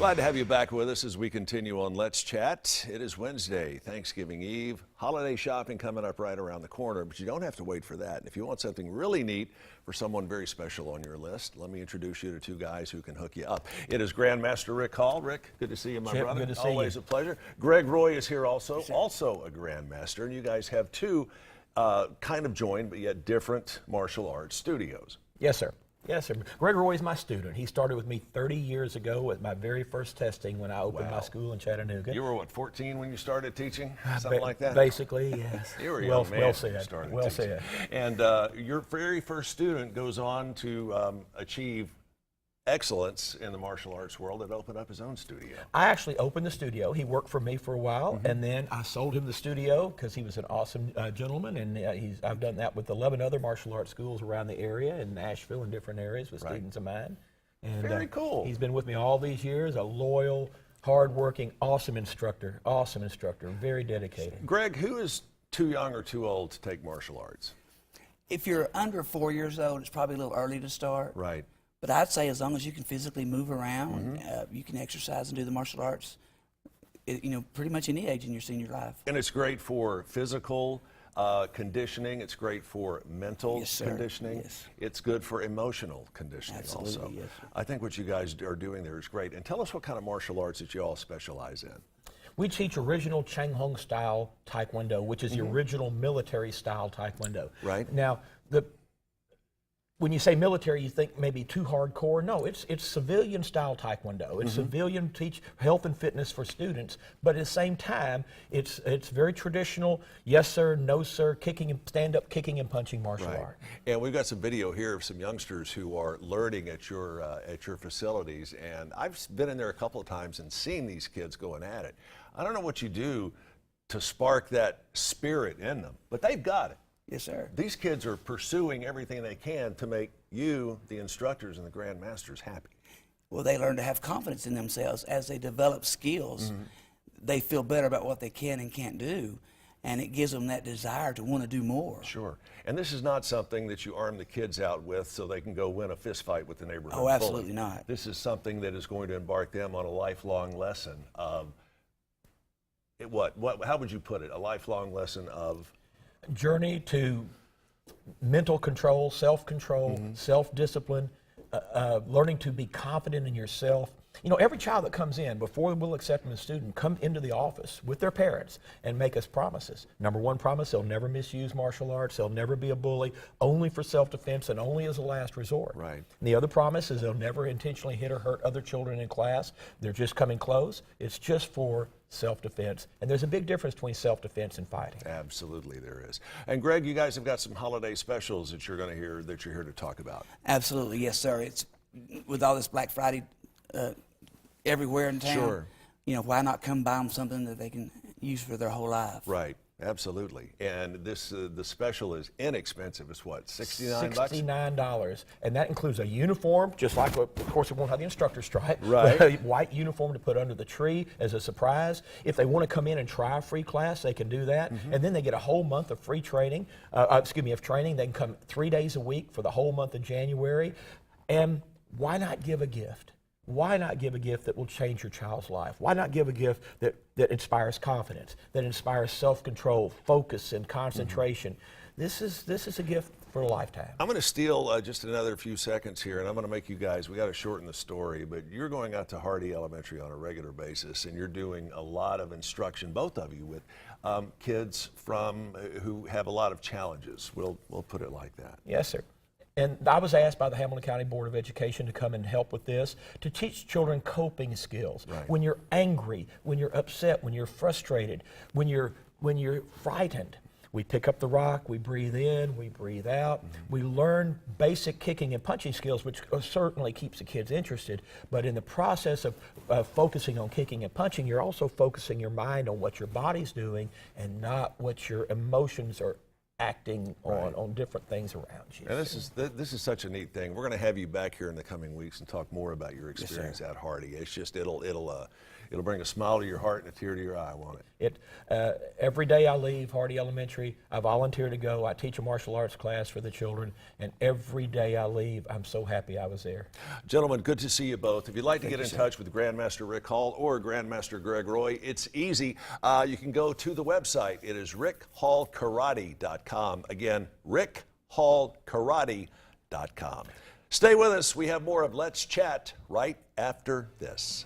Glad to have you back with us as we continue on Let's Chat. It is Wednesday, Thanksgiving Eve. Holiday shopping coming up right around the corner, but you don't have to wait for that. And if you want something really neat for someone very special on your list, let me introduce you to two guys who can hook you up. It is Grandmaster Rick Hall. Rick, good to see you, my Chip, brother. good to see Always you. a pleasure. Greg Roy is here also a Grandmaster. And you guys have two kind of joined but yet different martial arts studios. Yes, sir. Yes, sir. Greg Roy is my student. He started with me 30 years ago at my very first testing when I opened my school in Chattanooga. You were, what, 14 when you started teaching? Something like that? Basically, yes. You were a young man well when you said. started Well teaching. said. And your very first student goes on to achieve excellence in the martial arts world and open up his own studio. I actually opened the studio. He worked for me for a while, Mm-hmm. and then I sold him the studio because he was an awesome gentleman, and I've done that with 11 other martial arts schools around the area in Nashville and different areas with students of mine. And, Very cool. He's been with me all these years, a loyal, hardworking, awesome instructor, very dedicated. Greg, who is too young or too old to take martial arts? If you're under 4 years old, it's probably a little early to start. Right. But I'd say as long as you can physically move around, you can exercise and do the martial arts, pretty much any age in your senior life. And it's great for physical conditioning. It's great for mental Yes, sir. conditioning. Yes. It's good for emotional conditioning Absolutely, also. yes, sir. I think what you guys are doing there is great. And tell us what kind of martial arts that you all specialize in. We teach original Chang Hung style Taekwondo, which is the original military style Taekwondo. Right. Now, when you say military, you think maybe too hardcore. No, it's civilian style Taekwondo. It's civilian teach health and fitness for students, but at the same time, it's very traditional. Yes sir, no sir, stand up kicking and punching martial art. And we've got some video here of some youngsters who are learning at your facilities. And I've been in there a couple of times and seen these kids going at it. I don't know what you do to spark that spirit in them, but they've got it. Yes, sir. These kids are pursuing everything they can to make you, the instructors and the grandmasters, happy. Well, they learn to have confidence in themselves as they develop skills. They feel better about what they can and can't do, and it gives them that desire to want to do more. Sure. And this is not something that you arm the kids out with so they can go win a fist fight with the neighborhood Oh, absolutely bully. not. This is something that is going to embark them on a lifelong lesson of how would you put it? A lifelong lesson of Journey to mental control, self-control, self-discipline, learning to be confident in yourself. You know, every child that comes in, before we'll accept them as a student, come into the office with their parents and make us promises. Number one promise, they'll never misuse martial arts, they'll never be a bully, only for self-defense and only as a last resort. Right. And the other promise is they'll never intentionally hit or hurt other children in class. They're just coming close. It's just for self-defense. And there's a big difference between self-defense and fighting. Absolutely, there is. And Greg, you guys have got some holiday specials that you're here to talk about. Absolutely, yes, sir. It's with all this Black Friday everywhere in town. Sure. Why not come buy them something that they can use for their whole life? Right. Absolutely. And this the special is inexpensive. It's what, $69? $69, and that includes a uniform, just like, of course, we won't have the instructor stripe. Right. A white uniform to put under the tree as a surprise. If they want to come in and try a free class, they can do that, and then they get a whole month of free training. Of training. They can come 3 days a week for the whole month of January. And why not give a gift? Why not give a gift that will change your child's life? Why not give a gift that inspires confidence, that inspires self-control, focus, and concentration? This is a gift for a lifetime. I'm going to steal just another few seconds here, and I'm going to make you guys, we got to shorten the story, but you're going out to Hardy Elementary on a regular basis, and you're doing a lot of instruction, both of you, with kids who have a lot of challenges. We'll put it like that. Yes, sir. And I was asked by the Hamilton County Board of Education to come and help with this, to teach children coping skills. Right. When you're angry, when you're upset, when you're frustrated, when you're frightened. We pick up the rock, we breathe in, we breathe out. We learn basic kicking and punching skills, which certainly keeps the kids interested. But in the process of focusing on kicking and punching, you're also focusing your mind on what your body's doing and not what your emotions are acting on different things around you. And this is such a neat thing. We're going to have you back here in the coming weeks and talk more about your experience at Hardy. It's just it'll bring a smile to your heart and a tear to your eye, won't it? Every day I leave Hardy Elementary, I volunteer to go. I teach a martial arts class for the children, and every day I leave, I'm so happy I was there. Gentlemen, good to see you both. If you'd like to get in touch with Grandmaster Rick Hall or Grandmaster Greg Roy, it's easy. You can go to the website. It is rickhallkarate.com. Again, rickhallkarate.com. Stay with us. We have more of Let's Chat right after this.